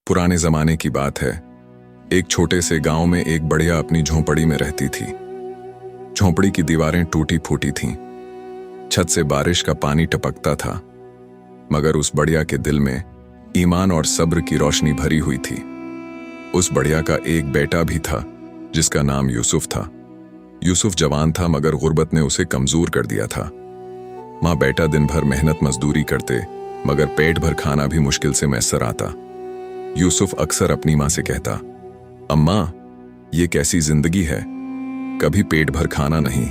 पुराने जमाने की बात है। एक छोटे से गांव में एक बढ़िया अपनी झोंपड़ी में रहती थी। झोंपड़ी की दीवारें टूटी फूटी थीं। छत से बारिश का पानी टपकता था, मगर उस बढ़िया के दिल में ईमान और सब्र की रोशनी भरी हुई थी। उस बढ़िया का एक बेटा भी था जिसका नाम यूसुफ था। यूसुफ जवान था, मगर गुर्बत ने उसे कमजोर कर दिया था। माँ बेटा दिन भर मेहनत मजदूरी करते, मगर पेट भर खाना भी मुश्किल से मैसर आता। यूसुफ अक्सर अपनी माँ से कहता, अम्मा, ये कैसी जिंदगी है, कभी पेट भर खाना नहीं,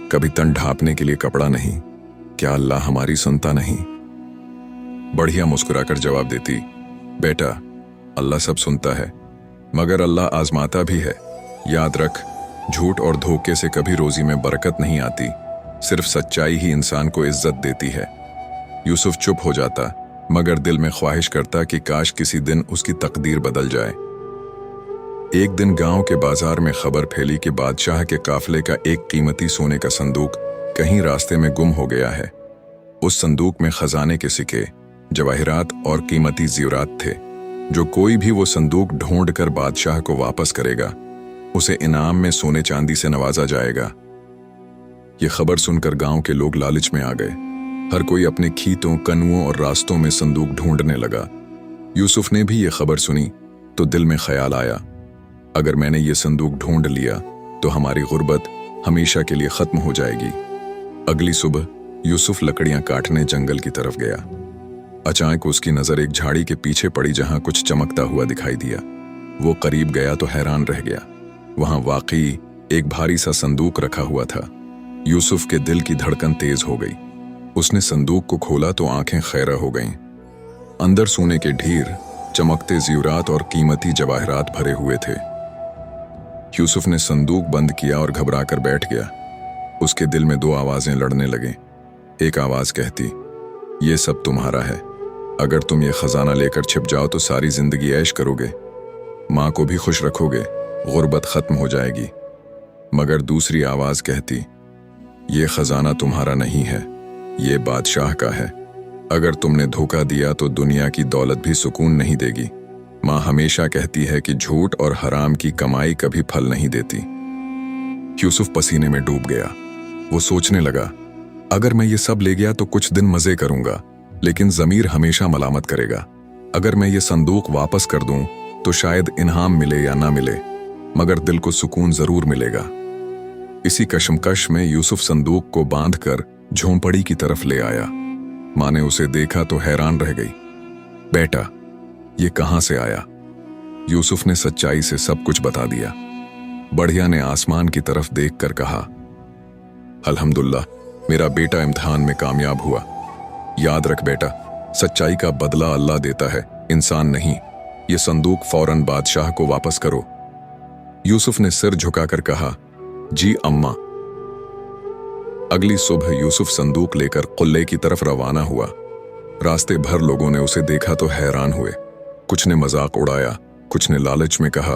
कभी तन ढांपने के लिए कपड़ा नहीं, क्या अल्लाह हमारी सुनता नहीं? बढ़िया मुस्कुराकर जवाब देती, बेटा, अल्लाह सब सुनता है, मगर अल्लाह आजमाता भी है। याद रख, झूठ और धोखे से कभी रोजी में बरकत नहीं आती, सिर्फ सच्चाई ही इंसान को इज्जत देती है। यूसुफ चुप हो जाता, मगर दिल में ख्वाहिश करता कि काश किसी दिन उसकी तकदीर बदल जाए। एक दिन गांव के बाजार में खबर फैली कि बादशाह के काफले का एक कीमती सोने का संदूक कहीं रास्ते में गुम हो गया है। उस संदूक में खजाने के सिक्के, जवाहिरात और कीमती ज़ेवरात थे। जो कोई भी वो संदूक ढूंढ कर बादशाह को वापस करेगा, उसे इनाम में सोने चांदी से नवाजा जाएगा। ये खबर सुनकर गांव के लोग लालच में आ गए। हर कोई अपने खेतों, कनुओं और रास्तों में संदूक ढूंढने लगा। यूसुफ ने भी ये खबर सुनी तो दिल में ख्याल आया, अगर मैंने ये संदूक ढूंढ लिया तो हमारी गुर्बत हमेशा के लिए खत्म हो जाएगी। अगली सुबह यूसुफ लकड़ियां काटने जंगल की तरफ गया। अचानक उसकी नजर एक झाड़ी के पीछे पड़ी जहां कुछ चमकता हुआ दिखाई दिया। वो करीब गया तो हैरान रह गया। वहां वाकई एक भारी सा संदूक रखा हुआ था। यूसुफ के दिल की धड़कन तेज हो गई। उसने संदूक को खोला तो आंखें खैरा हो गईं। अंदर सोने के ढेर, चमकते ज़ेवरात और कीमती जवाहरात भरे हुए थे। यूसुफ ने संदूक बंद किया और घबराकर बैठ गया। उसके दिल में दो आवाजें लड़ने लगीं। एक आवाज कहती, ये सब तुम्हारा है, अगर तुम ये खजाना लेकर छिप जाओ तो सारी जिंदगी ऐश करोगे, माँ को भी खुश रखोगे, गुर्बत खत्म हो जाएगी। मगर दूसरी आवाज कहती, ये खजाना तुम्हारा नहीं है, ये बादशाह का है, अगर तुमने धोखा दिया तो दुनिया की दौलत भी सुकून नहीं देगी। माँ हमेशा कहती है कि झूठ और हराम की कमाई कभी फल नहीं देती। यूसुफ पसीने में डूब गया। वो सोचने लगा, अगर मैं ये सब ले गया तो कुछ दिन मजे करूंगा, लेकिन ज़मीर हमेशा मलामत करेगा। अगर मैं ये संदूक वापस कर दूं तो शायद इनाम मिले या ना मिले, मगर दिल को सुकून जरूर मिलेगा। इसी कशमकश में यूसुफ संदूक को बांधकर झोंपड़ी की तरफ ले आया। माँ ने उसे देखा तो हैरान रह गई। बेटा, ये कहां से आया? यूसुफ ने सच्चाई से सब कुछ बता दिया। बढ़िया ने आसमान की तरफ देखकर कहा, अल्हम्दुलिल्लाह, मेरा बेटा इम्तिहान में कामयाब हुआ। याद रख बेटा, सच्चाई का बदला अल्लाह देता है, इंसान नहीं। ये संदूक फौरन बादशाह को वापस करो। यूसुफ ने सिर झुकाकर कहा, जी अम्मा। अगली सुबह यूसुफ संदूक लेकर कुल्ले की तरफ रवाना हुआ। रास्ते भर लोगों ने उसे देखा तो हैरान हुए। कुछ ने मजाक उड़ाया, कुछ ने लालच में कहा,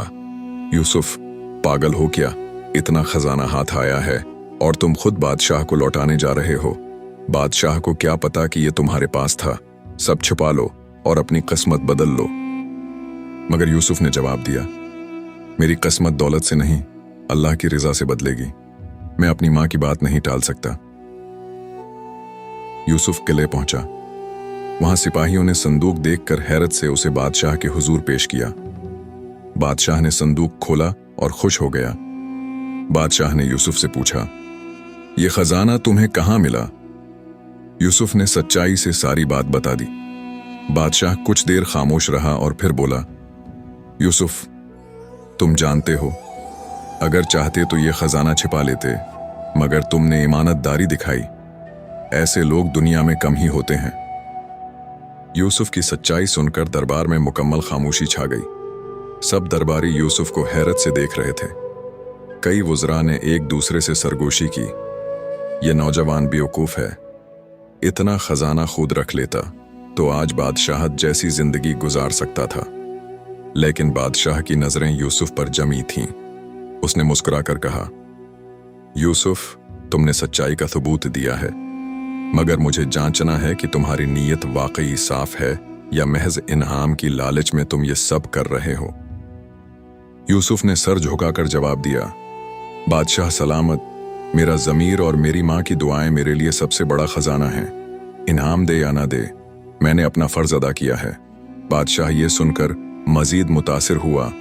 यूसुफ, पागल हो क्या? इतना खजाना हाथ आया है और तुम खुद बादशाह को लौटाने जा रहे हो। बादशाह को क्या पता कि ये तुम्हारे पास था। सब छुपा लो और अपनी किस्मत बदल लो। मगर यूसुफ ने जवाब दिया, मेरी किस्मत दौलत से नहीं, अल्लाह की रिजा से बदलेगी। मैं अपनी माँ की बात नहीं टाल सकता। यूसुफ किले पहुंचा। वहां सिपाहियों ने संदूक देखकर हैरत से उसे बादशाह के हुजूर पेश किया। बादशाह ने संदूक खोला और खुश हो गया। बादशाह ने यूसुफ से पूछा, ये खजाना तुम्हें कहां मिला? यूसुफ ने सच्चाई से सारी बात बता दी। बादशाह कुछ देर खामोश रहा और फिर बोला, यूसुफ, तुम जानते हो, अगर चाहते तो ये खजाना छिपा लेते, मगर तुमने ईमानतदारी दिखाई। ऐसे लोग दुनिया में कम ही होते हैं। यूसुफ की सच्चाई सुनकर दरबार में मुकम्मल खामोशी छा गई। सब दरबारी यूसुफ को हैरत से देख रहे थे। कई वुज़रा ने एक दूसरे से सरगोशी की, यह नौजवान बेवकूफ है, इतना खजाना खुद रख लेता तो आज बादशाहत जैसी जिंदगी गुजार सकता था। लेकिन बादशाह की नजरें यूसुफ पर जमी थीं। उसने मुस्कुराकर कहा, यूसुफ, तुमने सच्चाई का सबूत दिया है, मगर मुझे जांचना है कि तुम्हारी नीयत वाकई साफ है या महज इनाम की लालच में तुम ये सब कर रहे हो? यूसुफ ने सर झुकाकर जवाब दिया, बादशाह सलामत, मेरा ज़मीर और मेरी माँ की दुआएं मेरे लिए सबसे बड़ा खजाना है। इनाम दे या ना दे, मैंने अपना फर्ज अदा किया है। बादशाह ये सुनकर मजीद मुतासिर हुआ,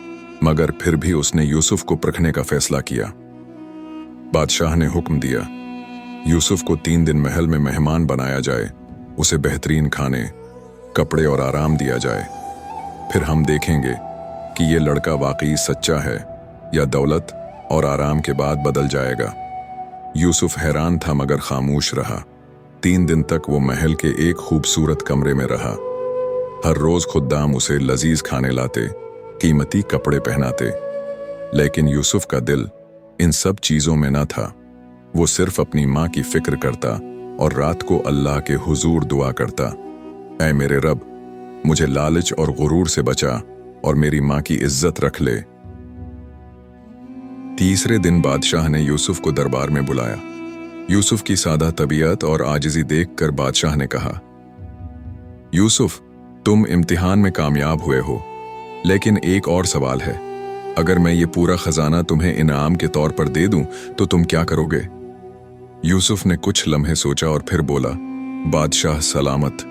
मगर फिर भी उसने यूसुफ को परखने का फैसला किया। बादशाह ने हुक्म दिया, यूसुफ को 3 दिन महल में मेहमान बनाया जाए, उसे बेहतरीन खाने, कपड़े और आराम दिया जाए। फिर हम देखेंगे कि ये लड़का वाकई सच्चा है या दौलत और आराम के बाद बदल जाएगा। यूसुफ हैरान था मगर खामोश रहा। 3 दिन तक वो महल के एक खूबसूरत कमरे में रहा। हर रोज खुद्दाम उसे लजीज खाने लाते, कीमती कपड़े पहनाते, लेकिन यूसुफ का दिल इन सब चीजों में न था। वो सिर्फ अपनी माँ की फिक्र करता और रात को अल्लाह के हुजूर दुआ करता, ऐ मेरे रब, मुझे लालच और गुरूर से बचा और मेरी माँ की इज्जत रख ले। तीसरे दिन बादशाह ने यूसुफ को दरबार में बुलाया। यूसुफ की सादा तबीयत और आजिज़ी देखकर बादशाह ने कहा, यूसुफ, तुम इम्तिहान में कामयाब हुए हो, लेकिन एक और सवाल है। अगर मैं ये पूरा खजाना तुम्हें इनाम के तौर पर दे दूं तो तुम क्या करोगे? यूसुफ ने कुछ लम्हे सोचा और फिर बोला, बादशाह सलामत,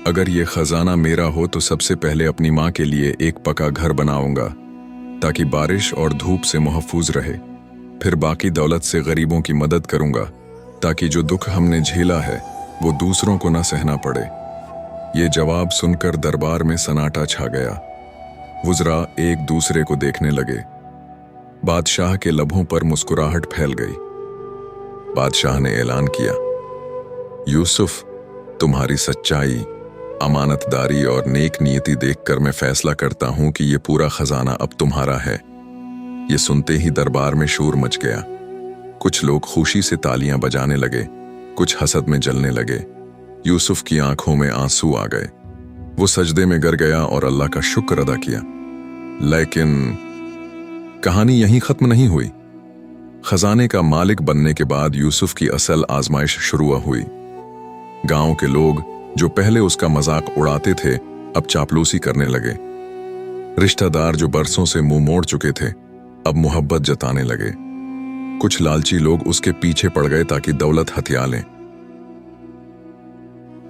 अगर ये खजाना मेरा हो तो सबसे पहले अपनी माँ के लिए एक पक्का घर बनाऊंगा ताकि बारिश और धूप से महफूज रहे। फिर बाकी दौलत से गरीबों की मदद करूंगा ताकि जो दुख हमने झेला है वो दूसरों को न सहना पड़े। ये जवाब सुनकर दरबार में सन्नाटा छा गया। वुज़रा एक दूसरे को देखने लगे। बादशाह के लबों पर मुस्कुराहट फैल गई। बादशाह ने ऐलान किया, यूसुफ, तुम्हारी सच्चाई, अमानतदारी और नेक नीयति देखकर मैं फैसला करता हूं कि ये पूरा खजाना अब तुम्हारा है। ये सुनते ही दरबार में शोर मच गया। कुछ लोग खुशी से तालियां बजाने लगे, कुछ हसद में जलने लगे। यूसुफ की आंखों में आंसू आ गए। वो सजदे में गिर गया और अल्लाह का शुक्र अदा किया। लेकिन कहानी यहीं खत्म नहीं हुई। खजाने का मालिक बनने के बाद यूसुफ की असल आजमाइश शुरू हुई। गांव के लोग जो पहले उसका मजाक उड़ाते थे अब चापलूसी करने लगे। रिश्तेदार जो बरसों से मुंह मोड़ चुके थे अब मोहब्बत जताने लगे। कुछ लालची लोग उसके पीछे पड़ गए ताकि दौलत हथिया लें।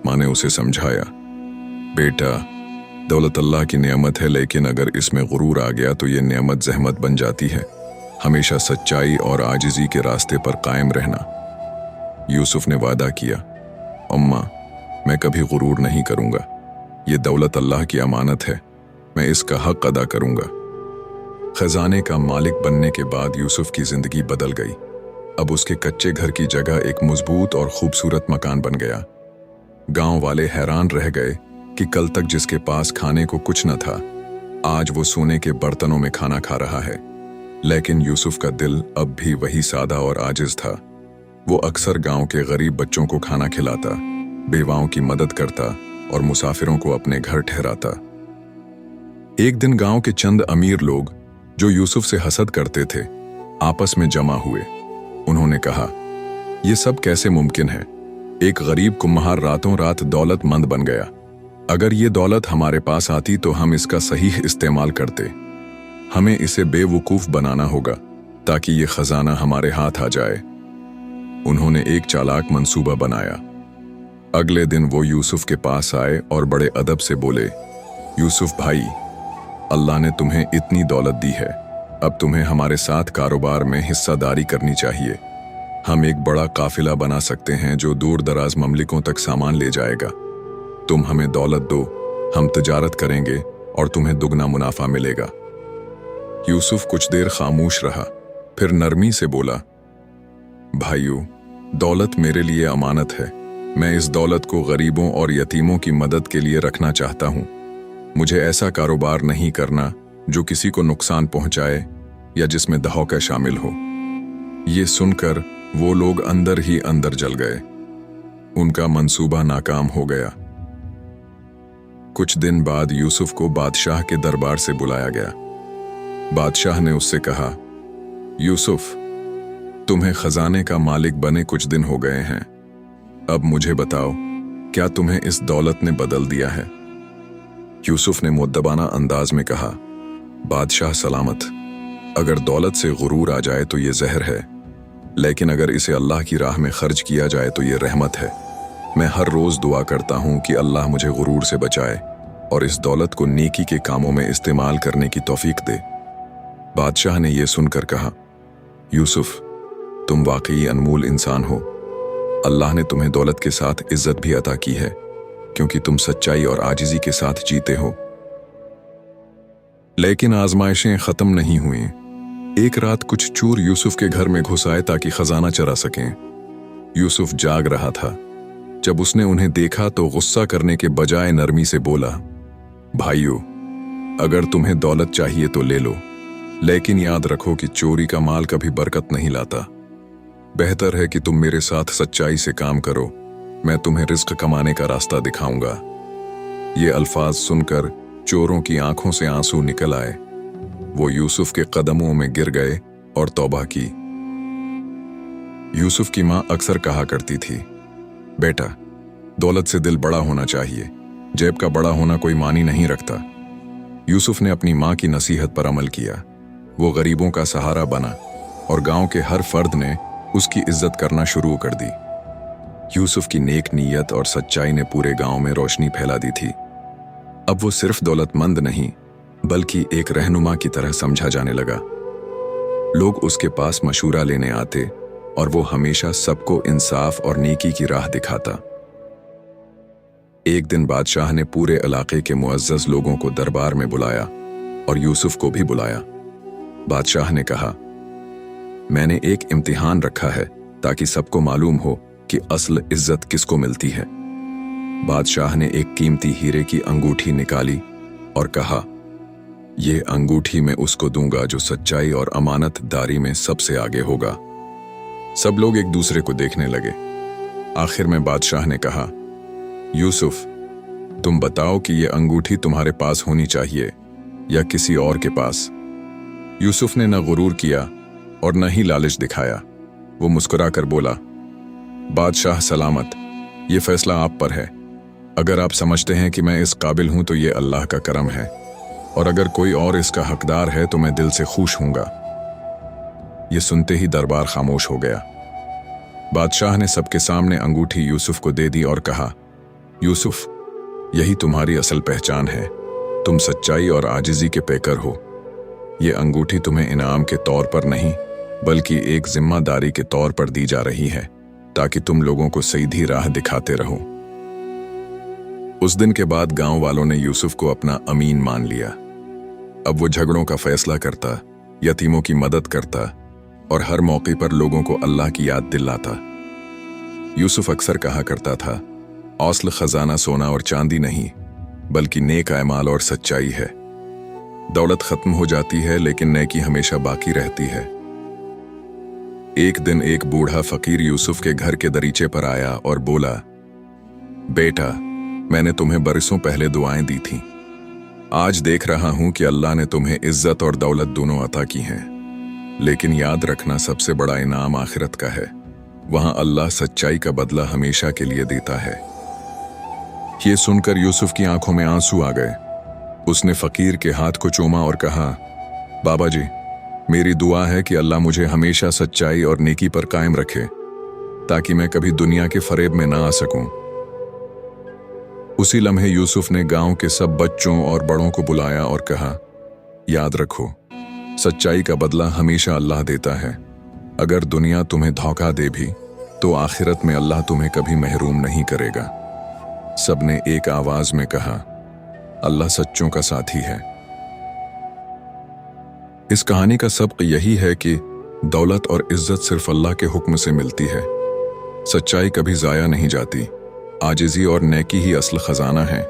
माँ ने उसे समझाया, बेटा, दौलत अल्लाह की नेमत है, लेकिन अगर इसमें गुरूर आ गया तो ये नेमत जहमत बन जाती है। हमेशा सच्चाई और आजिज़ी के रास्ते पर कायम रहना। यूसुफ ने वादा किया, अम्मा, मैं कभी गुरूर नहीं करूंगा। ये दौलत अल्लाह की अमानत है, मैं इसका हक अदा करूंगा। खजाने का मालिक बनने के बाद यूसुफ की जिंदगी बदल गई। अब उसके कच्चे घर की जगह एक मजबूत और खूबसूरत मकान बन गया। गांव वाले हैरान रह गए कि कल तक जिसके पास खाने को कुछ न था, आज वो सोने के बर्तनों में खाना खा रहा है। लेकिन यूसुफ का दिल अब भी वही सादा और आजिज था। वो अक्सर गांव के गरीब बच्चों को खाना खिलाता, बेवाओं की मदद करता और मुसाफिरों को अपने घर ठहराता। एक दिन गांव के चंद अमीर लोग जो यूसुफ से हसद करते थे आपस में जमा हुए। उन्होंने कहा, यह सब कैसे मुमकिन है? एक गरीब कुम्हार रातों रात दौलतमंद बन गया। अगर ये दौलत हमारे पास आती तो हम इसका सही इस्तेमाल करते। हमें इसे बेवकूफ बनाना होगा ताकि ये खजाना हमारे हाथ आ जाए। उन्होंने एक चालाक मंसूबा बनाया। अगले दिन वो यूसुफ के पास आए और बड़े अदब से बोले, यूसुफ भाई, अल्लाह ने तुम्हें इतनी दौलत दी है, अब तुम्हें हमारे साथ कारोबार में हिस्सादारी करनी चाहिए। हम एक बड़ा काफिला बना सकते हैं जो दूर दराज ममलिकों तक सामान ले जाएगा। तुम हमें दौलत दो, हम तिजारत करेंगे और तुम्हें दुगना मुनाफा मिलेगा। यूसुफ कुछ देर खामोश रहा, फिर नरमी से बोला, भाइयों, दौलत मेरे लिए अमानत है। मैं इस दौलत को गरीबों और यतीमों की मदद के लिए रखना चाहता हूं। मुझे ऐसा कारोबार नहीं करना जो किसी को नुकसान पहुंचाए या जिसमें धोखा शामिल हो। ये सुनकर वो लोग अंदर ही अंदर जल गए। उनका मंसूबा नाकाम हो गया। कुछ दिन बाद यूसुफ को बादशाह के दरबार से बुलाया गया। बादशाह ने उससे कहा, यूसुफ, तुम्हें खजाने का मालिक बने कुछ दिन हो गए हैं। अब मुझे बताओ, क्या तुम्हें इस दौलत ने बदल दिया है? यूसुफ ने मुद्दबाना अंदाज में कहा, बादशाह सलामत, अगर दौलत से गुरूर आ जाए तो ये जहर है, लेकिन अगर इसे अल्लाह की राह में खर्च किया जाए तो ये रहमत है। मैं हर रोज़ दुआ करता हूँ कि अल्लाह मुझे गुरूर से बचाए और इस दौलत को नेकी के कामों में इस्तेमाल करने की तौफीक दे। बादशाह ने यह सुनकर कहा, यूसुफ, तुम वाकई अनमोल इंसान हो। अल्लाह ने तुम्हें दौलत के साथ इज्जत भी अता की है, क्योंकि तुम सच्चाई और आजिज़ी के साथ जीते हो। लेकिन आजमाइशें ख़त्म नहीं हुई। एक रात कुछ चोर यूसुफ के घर में घुस आए ताकि खजाना चरा सकें। यूसुफ जाग रहा था। जब उसने उन्हें देखा तो गुस्सा करने के बजाय नरमी से बोला, भाइयों, अगर तुम्हें दौलत चाहिए तो ले लो, लेकिन याद रखो कि चोरी का माल कभी बरकत नहीं लाता। बेहतर है कि तुम मेरे साथ सच्चाई से काम करो, मैं तुम्हें रिस्क कमाने का रास्ता दिखाऊंगा। ये अल्फाज सुनकर चोरों की आंखों से आंसू निकल आए। वो यूसुफ के कदमों में गिर गए और तौबा की। यूसुफ की मां अक्सर कहा करती थी, बेटा, दौलत से दिल बड़ा होना चाहिए, जेब का बड़ा होना कोई मानी नहीं रखता। यूसुफ ने अपनी मां की नसीहत पर अमल किया। वो गरीबों का सहारा बना और गांव के हर फर्द ने उसकी इज्जत करना शुरू कर दी। यूसुफ की नेक नीयत और सच्चाई ने पूरे गांव में रोशनी फैला दी थी। अब वो सिर्फ दौलतमंद नहीं, बल्कि एक रहनुमा की तरह समझा जाने लगा। लोग उसके पास मशूरा लेने आते और वो हमेशा सबको इंसाफ और नेकी की राह दिखाता। एक दिन बादशाह ने पूरे इलाके के मुअज्जज लोगों को दरबार में बुलाया और यूसुफ को भी बुलाया। बादशाह ने कहा, मैंने एक इम्तिहान रखा है ताकि सबको मालूम हो कि असल इज्जत किसको मिलती है। बादशाह ने एक कीमती हीरे की अंगूठी निकाली और कहा, यह अंगूठी मैं उसको दूंगा जो सच्चाई और अमानतदारी में सबसे आगे होगा। सब लोग एक दूसरे को देखने लगे। आखिर में बादशाह ने कहा, यूसुफ, तुम बताओ कि यह अंगूठी तुम्हारे पास होनी चाहिए या किसी और के पास। यूसुफ ने न गुरूर किया और न ही लालच दिखाया। वो मुस्कुराकर बोला, बादशाह सलामत, ये फैसला आप पर है। अगर आप समझते हैं कि मैं इस काबिल हूं तो ये अल्लाह का करम है, और अगर कोई और इसका हकदार है तो मैं दिल से खुश हूंगा। ये सुनते ही दरबार खामोश हो गया। बादशाह ने सबके सामने अंगूठी यूसुफ को दे दी और कहा, यूसुफ, यही तुम्हारी असल पहचान है। तुम सच्चाई और आजिज़ी के पेकर हो। ये अंगूठी तुम्हें इनाम के तौर पर नहीं, बल्कि एक जिम्मेदारी के तौर पर दी जा रही है, ताकि तुम लोगों को सीधी राह दिखाते रहो। उस दिन के बाद गांव वालों ने यूसुफ को अपना अमीन मान लिया। अब वो झगड़ों का फैसला करता, यतीमों की मदद करता और हर मौके पर लोगों को अल्लाह की याद दिलाता। यूसुफ अक्सर कहा करता था, औसल खजाना सोना और चांदी नहीं, बल्कि नेक अमाल और सच्चाई है। दौलत खत्म हो जाती है, लेकिन नेकी हमेशा बाकी रहती है। एक दिन एक बूढ़ा फकीर यूसुफ के घर के दरीचे पर आया और बोला, बेटा, मैंने तुम्हें बरसों पहले दुआएं दी थीं। आज देख रहा हूं कि अल्लाह ने तुम्हें इज्जत और दौलत दोनों अता की हैं। लेकिन याद रखना, सबसे बड़ा इनाम आखिरत का है। वहां अल्लाह सच्चाई का बदला हमेशा के लिए देता है। ये सुनकर यूसुफ की आंखों में आंसू आ गए। उसने फकीर के हाथ को चूमा और कहा, बाबा जी, मेरी दुआ है कि अल्लाह मुझे हमेशा सच्चाई और नेकी पर कायम रखे, ताकि मैं कभी दुनिया के फरेब में ना आ सकूं। उसी लम्हे यूसुफ ने गांव के सब बच्चों और बड़ों को बुलाया और कहा, याद रखो, सच्चाई का बदला हमेशा अल्लाह देता है। अगर दुनिया तुम्हें धोखा दे भी तो आखिरत में अल्लाह तुम्हें कभी महरूम नहीं करेगा। सबने एक आवाज में कहा, अल्लाह सच्चों का साथी है। इस कहानी का सबक यही है कि दौलत और इज्जत सिर्फ अल्लाह के हुक्म से मिलती है। सच्चाई कभी जाया नहीं जाती। आजिज़ी और नेकी ही असल खजाना है।